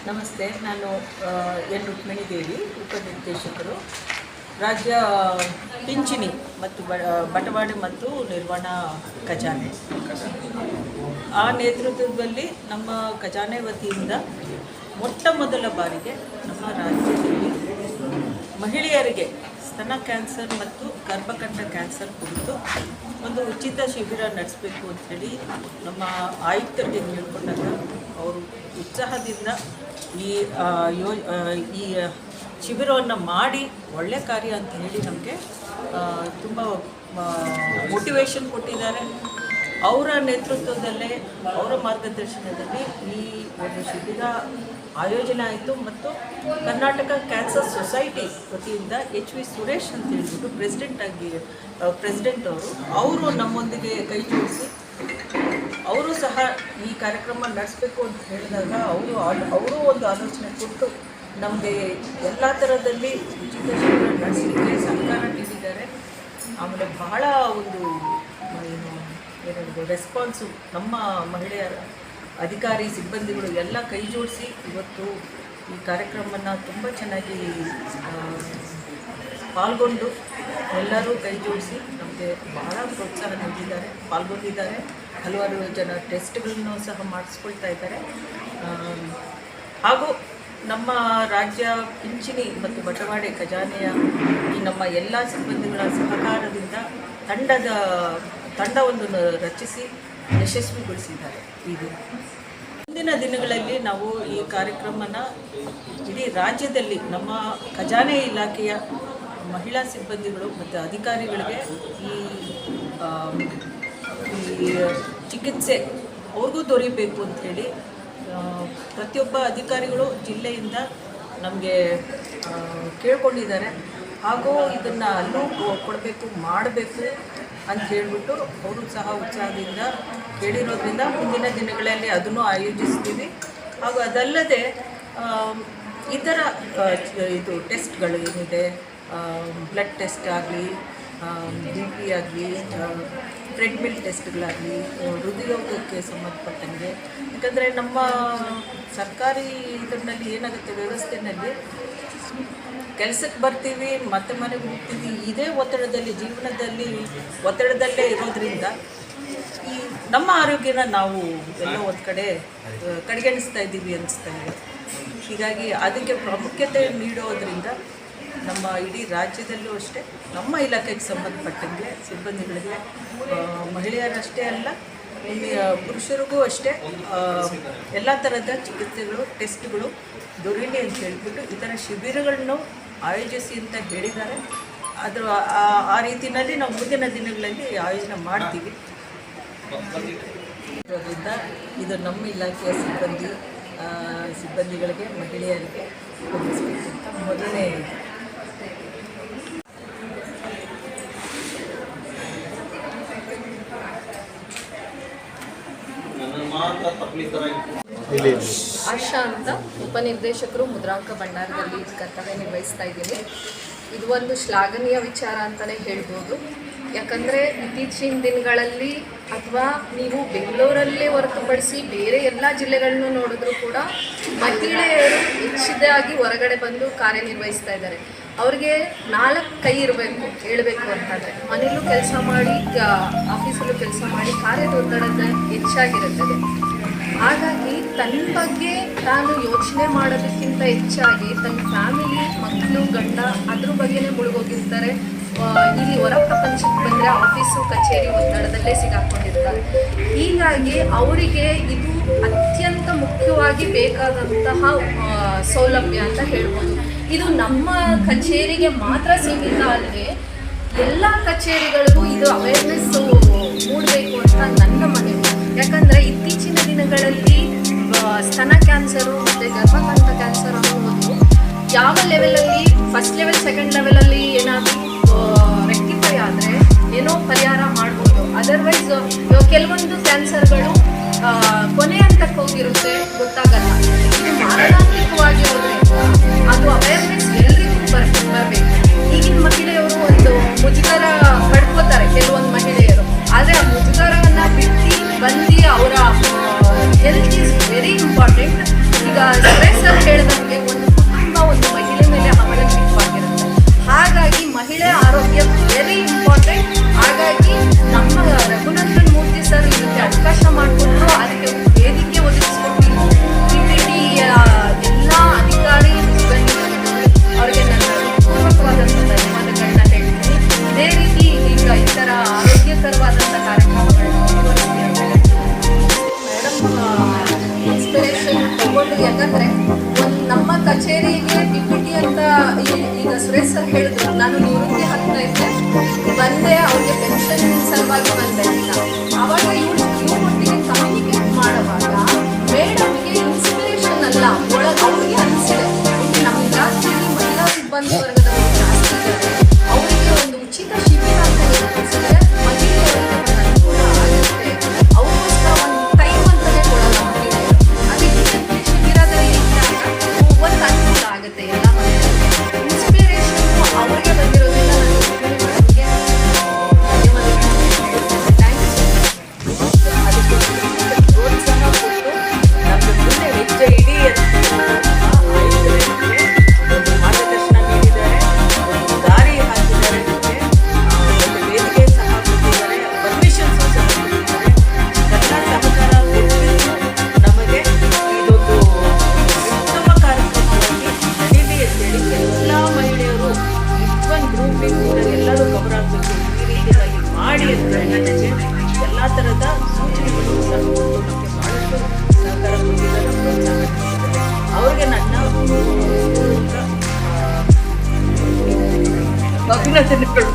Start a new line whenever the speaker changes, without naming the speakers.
ನಮಸ್ತೆ. ನಾನು ಎನ್ ರುಕ್ಮಿಣಿ ದೇವಿ, ಉಪನಿರ್ದೇಶಕರು, ರಾಜ್ಯ ಪಿಂಚಣಿ ಮತ್ತು ಬಟವಾಡೆ ಮತ್ತು ನಿರ್ವಹಣಾ ಖಜಾನೆ. ಆ ನೇತೃತ್ವದಲ್ಲಿ ನಮ್ಮ ಖಜಾನೆ ವತಿಯಿಂದ ಮೊಟ್ಟ ಮೊದಲ ಬಾರಿಗೆ ನಮ್ಮ ರಾಜ್ಯದಲ್ಲಿ ಮಹಿಳೆಯರಿಗೆ ಸ್ತನ ಕ್ಯಾನ್ಸರ್ ಮತ್ತು ಗರ್ಭಕಂಠ ಕ್ಯಾನ್ಸರ್ ಕುರಿತು ಒಂದು ಉಚಿತ ಶಿಬಿರ ನಡೆಸಬೇಕು ಅಂಥೇಳಿ ನಮ್ಮ ಆಯುಕ್ತರಿಗೆ ಕೇಳ್ಕೊಂಡಾಗ ಅವರು ಉತ್ಸಾಹದಿಂದ ಈ ಶಿಬಿರವನ್ನು ಮಾಡಿ ಒಳ್ಳೆಯ ಕಾರ್ಯ ಅಂತ ಹೇಳಿ ನಮಗೆ ತುಂಬ ಮೋಟಿವೇಶನ್ ಕೊಟ್ಟಿದ್ದಾರೆ. ಅವರ ನೇತೃತ್ವದಲ್ಲೇ, ಅವರ ಮಾರ್ಗದರ್ಶನದಲ್ಲಿ ಈ ಒಂದು ಶಿಬಿರ ಆಯೋಜನೆ ಆಯಿತು. ಮತ್ತು ಕರ್ನಾಟಕ ಕ್ಯಾನ್ಸರ್ ಸೊಸೈಟಿ ವತಿಯಿಂದ HV ಸುರೇಶ್ ಅಂತ ಹೇಳ್ಬಿಟ್ಟು ಪ್ರೆಸಿಡೆಂಟ್ ಅವರು ನಮ್ಮೊಂದಿಗೆ ಕೈ ಜೋಡಿಸಿ ಅವರು ಸಹ ಈ ಕಾರ್ಯಕ್ರಮ ನಡೆಸಬೇಕು ಅಂತ ಹೇಳಿದಾಗ ಅವರು ಒಂದು ಆಲೋಚನೆ ಕೊಟ್ಟು ನಮಗೆ ಎಲ್ಲ ಥರದಲ್ಲಿ ಉಚಿತ ಶಿಬಿರ ನಡೆಸಲಿಕ್ಕೆ ಸಹಕಾರ ನೀಡಿದ್ದಾರೆ. ಆಮೇಲೆ ಬಹಳ ಒಂದು ರೆಸ್ಪಾನ್ಸು ನಮ್ಮ ಮಹಿಳೆಯರ ಅಧಿಕಾರಿ ಸಿಬ್ಬಂದಿಗಳು ಎಲ್ಲ ಕೈ ಜೋಡಿಸಿ ಇವತ್ತು ಈ ಕಾರ್ಯಕ್ರಮವನ್ನು ತುಂಬ ಚೆನ್ನಾಗಿ ಪಾಲ್ಗೊಂಡು ಎಲ್ಲರೂ ಕೈ ಜೋಡಿಸಿ ನಮಗೆ ಬಹಳ ಪ್ರೋತ್ಸಾಹ ನೀಡಿದ್ದಾರೆ, ಪಾಲ್ಗೊಂಡಿದ್ದಾರೆ. ಹಲವಾರು ಜನ ಟೆಸ್ಟ್ಗಳನ್ನು ಸಹ ಮಾಡಿಸ್ಕೊಳ್ತಾ ಇದ್ದಾರೆ. ಹಾಗೂ ನಮ್ಮ ರಾಜ್ಯ ಪಿಂಚಣಿ ಮತ್ತು ಬಟವಾಡೆ ಖಜಾನೆಯ ಈ ನಮ್ಮ ಎಲ್ಲ ಸಿಬ್ಬಂದಿಗಳ ಸಹಕಾರದಿಂದ ತಂಡವನ್ನು ರಚಿಸಿ ಯಶಸ್ವಿಗೊಳಿಸಿದ್ದಾರೆ. ಇದು ಮುಂದಿನ ದಿನಗಳಲ್ಲಿ ನಾವು ಈ ಕಾರ್ಯಕ್ರಮನ ಇಡೀ ರಾಜ್ಯದಲ್ಲಿ ನಮ್ಮ ಖಜಾನೆ ಇಲಾಖೆಯ ಮಹಿಳಾ ಸಿಬ್ಬಂದಿಗಳು ಮತ್ತು ಅಧಿಕಾರಿಗಳಿಗೆ ಈ ಚಿಕಿತ್ಸೆ ಅವ್ರಿಗೂ ದೊರೆಯಬೇಕು ಅಂಥೇಳಿ ಪ್ರತಿಯೊಬ್ಬ ಅಧಿಕಾರಿಗಳು ಜಿಲ್ಲೆಯಿಂದ ನಮಗೆ ಕೇಳ್ಕೊಂಡಿದ್ದಾರೆ. ಹಾಗೂ ಇದನ್ನು ಅಲ್ಲೂ ಮಾಡಬೇಕು ಅಂತ ಹೇಳಿಬಿಟ್ಟು ಅವರು ಸಹ ಉತ್ಸಾಹದಿಂದ ಕೇಳಿರೋದ್ರಿಂದ ಮುಂದಿನ ದಿನಗಳಲ್ಲಿ ಅದನ್ನು ಆಯೋಜಿಸ್ತೀವಿ. ಹಾಗೂ ಅದಲ್ಲದೆ ಇತರ ಟೆಸ್ಟ್ಗಳು ಏನಿದೆ, ಬ್ಲಡ್ ಟೆಸ್ಟ್ ಆಗಲಿ, BP ಆಗಲಿ, ಟ್ರೆಡ್ಮಿಲ್ ಟೆಸ್ಟ್ಗಳಾಗಲಿ, ಹೃದಯೋಗಕ್ಕೆ ಸಂಬಂಧಪಟ್ಟಂಗೆ. ಯಾಕಂದರೆ ನಮ್ಮ ಸರ್ಕಾರಿ ಇದರಲ್ಲಿ ಏನಾಗುತ್ತೆ, ವ್ಯವಸ್ಥೆಯಲ್ಲಿ ಕೆಲಸಕ್ಕೆ ಬರ್ತೀವಿ ಮತ್ತೆ ಮನೆಗೆ ಹೋಗ್ತೀವಿ, ಇದೇ ಒತ್ತಡದಲ್ಲಿ, ಜೀವನದಲ್ಲಿ ಒತ್ತಡದಲ್ಲೇ ಇರೋದ್ರಿಂದ ಈ ನಮ್ಮ ಆರೋಗ್ಯನ ನಾವು ಎಲ್ಲ ಒಂದು ಕಡೆ ಕಡೆಗಣಿಸ್ತಾ ಇದ್ದೀವಿ ಅನಿಸ್ತಾ ಇದೆ. ಹೀಗಾಗಿ ಅದಕ್ಕೆ ಪ್ರಾಮುಖ್ಯತೆ ನೀಡೋದ್ರಿಂದ ನಮ್ಮ ಇಡೀ ರಾಜ್ಯದಲ್ಲೂ ಅಷ್ಟೇ ನಮ್ಮ ಇಲಾಖೆಗೆ ಸಂಬಂಧಪಟ್ಟಂಗೆ ಸಿಬ್ಬಂದಿಗಳಿಗೆ, ಮಹಿಳೆಯರಷ್ಟೇ ಅಲ್ಲ, ಪುರುಷರಿಗೂ ಅಷ್ಟೇ ಎಲ್ಲ ಥರದ ಚಿಕಿತ್ಸೆಗಳು, ಟೆಸ್ಟ್ಗಳು ದೊರೀಲಿ ಅಂತ ಹೇಳಿಬಿಟ್ಟು ಈ ಥರ ಶಿಬಿರಗಳನ್ನು ಆಯೋಜಿಸಿ ಅಂತ ಹೇಳಿದ್ದಾರೆ. ಆ ರೀತಿಯಲ್ಲಿ ನಾವು ಮುಂದಿನ ದಿನಗಳಲ್ಲಿ ಆಯೋಜನೆ ಮಾಡ್ತೀವಿ. ಇದರಿಂದ ಇದು ನಮ್ಮ ಇಲಾಖೆಯ ಸಿಬ್ಬಂದಿಗಳಿಗೆ, ಮಹಿಳೆಯರಿಗೆ ಒದಗಿಸಬೇಕಂತ ಮೊದಲನೇ
ಆಶಾ ಅಂತ ಉಪನಿರ್ದೇಶಕರು ಮುದ್ರಾಂಕ ಭಂಡಾರದಲ್ಲಿ ಕರ್ತವ್ಯ ನಿರ್ವಹಿಸ್ತಾ ಇದ್ದೀನಿ. ಇದು ಒಂದು ಶ್ಲಾಘನೀಯ ವಿಚಾರ ಅಂತಲೇ ಹೇಳ್ಬೋದು. ಯಾಕಂದರೆ ಇತ್ತೀಚಿನ ದಿನಗಳಲ್ಲಿ ಅಥವಾ ನೀವು ಬೆಂಗಳೂರಲ್ಲೇ ಹೊರತುಪಡಿಸಿ ಬೇರೆ ಎಲ್ಲ ಜಿಲ್ಲೆಗಳನ್ನು ನೋಡಿದ್ರೂ ಕೂಡ ಮಹಿಳೆಯರು ಹೆಚ್ಚಿದಾಗಿ ಹೊರಗಡೆ ಬಂದು ಕಾರ್ಯನಿರ್ವಹಿಸ್ತಾ ಇದ್ದಾರೆ. ಅವ್ರಿಗೆ 4 ಕೈ ಇರಬೇಕು, ಹೇಳಬೇಕು ಅಂತಂದರೆ ಮನೇಲೂ ಕೆಲಸ ಮಾಡಿ, ಆಫೀಸಲ್ಲೂ ಕೆಲಸ ಮಾಡಿ, ಕಾರ್ಯದ ಒತ್ತಡದ ಹೆಚ್ಚಾಗಿರುತ್ತದೆ. ಹಾಗಾಗಿ ತನ್ನ ಬಗ್ಗೆ ತಾನು ಯೋಚನೆ ಮಾಡೋದಕ್ಕಿಂತ ಹೆಚ್ಚಾಗಿ ತನ್ನ ಫ್ಯಾಮಿಲಿ, ಮಕ್ಕಳು, ಗಂಡ ಅದ್ರ ಬಗ್ಗೆನೇ ಮುಳುಗೋಗಿರ್ತಾರೆ. ಇಲ್ಲಿ ಹೊರ ಪ್ರಪಂಚಕ್ಕೆ ಬಂದರೆ ಆಫೀಸು, ಕಚೇರಿ ಒತ್ತಡದಲ್ಲೇ ಸಿಗಾಕೊಂಡಿರ್ತಾರೆ. ಹೀಗಾಗಿ ಅವರಿಗೆ ಇದು ಅತ್ಯಂತ ಮುಖ್ಯವಾಗಿ ಬೇಕಾದಂತಹ ಸೌಲಭ್ಯ ಅಂತ ಹೇಳ್ಬೋದು. ಇದು ನಮ್ಮ ಕಚೇರಿಗೆ ಮಾತ್ರ ಸೀಮಿತ ಅಲ್ಲದೆ ಎಲ್ಲ ಕಚೇರಿಗಳಿಗೂ ಇದು ಅವೇರ್ನೆಸ್ ಮೂಡಬೇಕು ಅಂತ ನನ್ನ ಮನವಿ. ಯಾಕಂದರೆ ಇತ್ತೀಚಿನ ದಿನಗಳಲ್ಲಿ ಸ್ತನ ಕ್ಯಾನ್ಸರು ಮತ್ತು ಗರ್ಭಕಂಠ ಕ್ಯಾನ್ಸರ್ ಅನ್ನೋದು ಯಾವ ಲೆವೆಲಲ್ಲಿ, ಫಸ್ಟ್ ಲೆವೆಲ್, ಸೆಕೆಂಡ್ ಲೆವೆಲಲ್ಲಿ ಏನಾದರೂ ರೆಕ್ಟಿಫೈ ಆದರೆ ಏನೋ ಪರಿಹಾರ ಮಾಡ್ಬೋದು. ಅದರ್ವೈಸ್ ಕೆಲವೊಂದು ಕ್ಯಾನ್ಸರ್ಗಳು ಕೊನೆ ಹಂತಕ್ಕೆ ಹೋಗಿರುತ್ತೆ, ಗೊತ್ತಾಗಲ್ಲ. ಇದು ಮಾರಣಾಂತಿಕವಾಗಿರೋದ್ರಿಂದ ಅದು ಅವೇರ್ನೆಸ್ ಎಲ್ರಿಗೂ ಬರಬೇಕು. ಈಗಿನ ಮಹಿಳೆಯರು ಒಂದು ಮುಜುಗರ ಪಡ್ಕೋತಾರೆ, ಕೆಲವೊಂದು ಮಹಿಳೆಯರು. ಆದರೆ ಆ ಮುಜುಗರವನ್ನು ಬಿಟ್ಟು ಬಂದು ಅವರ ಹೆಲ್ತ್ ಈಸ್ ವೆರಿ ಇಂಪಾರ್ಟೆಂಟ್. ಈಗ ಸ್ಟ್ರೆಸ್ ಇನ್ಸ್ಪಿರೇಷನ್ ಸಲುವಾಗಿ ಬಂದಿಲ್ಲ. ಅವಾಗ ಇವ್ರೊಟ್ಟಿಗೆ ಕಮ್ಯುನಿಕೇಟ್ ಮಾಡುವಾಗ ಮೇಡಮ್ಗೆ ಇನ್ಸ್ಪಿರೇಷನ್ ಅಲ್ಲ, ಅವ್ರಿಗೆ ಅನಿಸಿದೆ ನಮ್ಮ ಇಲಾಖೆಯಲ್ಲಿ ಮಹಿಳಾ ಸಿಬ್ಬಂದಿ ವರ್ಗದವರು ಜಾಸ್ತಿ ಇದ್ದಾರೆ, ಅವರಿಗೆ ಒಂದು ಉಚಿತ ಶಿಬಿರ ಅಂತ ಏರ್ಪಡಿಸಿದ್ರೆ ಮಹಿಳೆಯರಿಗೆ ಒಂದು ಅನುಕೂಲ ಆಗುತ್ತೆ, ಅವ್ರಿಗೋಸ್ಕರ ಒಂದು ಟೈಮ್ ಅಂತಲೇ ಕೊಡಲ್ಲ ಮಹಿಳೆಯರು. ಅದಕ್ಕೆ ಶಿಬಿರದಲ್ಲಿ ಇದ್ದಾಗ ಒಂದು ಅನುಕೂಲ ಆಗುತ್ತೆ ಎಲ್ಲ ಮಹಿಳೆಯರಿಗೆ. ಇನ್ಸ್ಪಿರೇಷನ್ ಅವ್ರಿಗೆ ಬಂದಿರೋದ್ರಿಂದ ನಾನು
ಅದಕ್ಕೆ ಪ್ರೋತ್ಸಾಹ ಕೊಟ್ಟು ನಮ್ಮ ಮುಂದೆ ಹೆಜ್ಜೆ ಇಡಿ ಅಂತ ಒಂದು ಮಾರ್ಗದರ್ಶನ ನೀಡಿದ್ದಾರೆ, ಒಂದು ದಾರಿ ಹಾಕಿದ್ದಾರೆ, ನಮಗೆ ಒಂದು ವೇದಿಕೆ ಸಹ ಕೊಟ್ಟಿದ್ದಾರೆ, ಪರ್ಮಿಷನ್ಸ್ ಸಹ ಕೊಟ್ಟಿದ್ದಾರೆ. ಎಲ್ಲ ಸಹಕಾರ ಕೊಟ್ಟಿದ್ದು ನಮಗೆ ಇದೊಂದು ಉತ್ತಮ ಕಾರ್ಯಕ್ರಮವಾಗಿ ನಡೀಲಿ ಅಂತೇಳಿ ಎಲ್ಲ ಮಹಿಳೆಯರು ಒಂದು ಗ್ರೂಪಿಂಗ್ ಎಲ್ಲರೂ ಗಮನ ಈ ರೀತಿಯಾಗಿ ಮಾಡಿ ಅಂತ ನನಗೆ ಎಲ್ಲ ಥರದ ಸೂಚನೆಗಳು ಸಹ ಕೊಟ್ಟು ನಮಗೆ ಭಾಳಷ್ಟು ಸಹಕಾರ ಕೊಟ್ಟಿದ್ದಾರೆ, ಪ್ರೋತ್ಸಾಹ ನೀಡಿದ್ದಾರೆ. ಅವ್ರಿಗೆ ನನ್ನ ಅಭಿನಂದನೆಗಳು.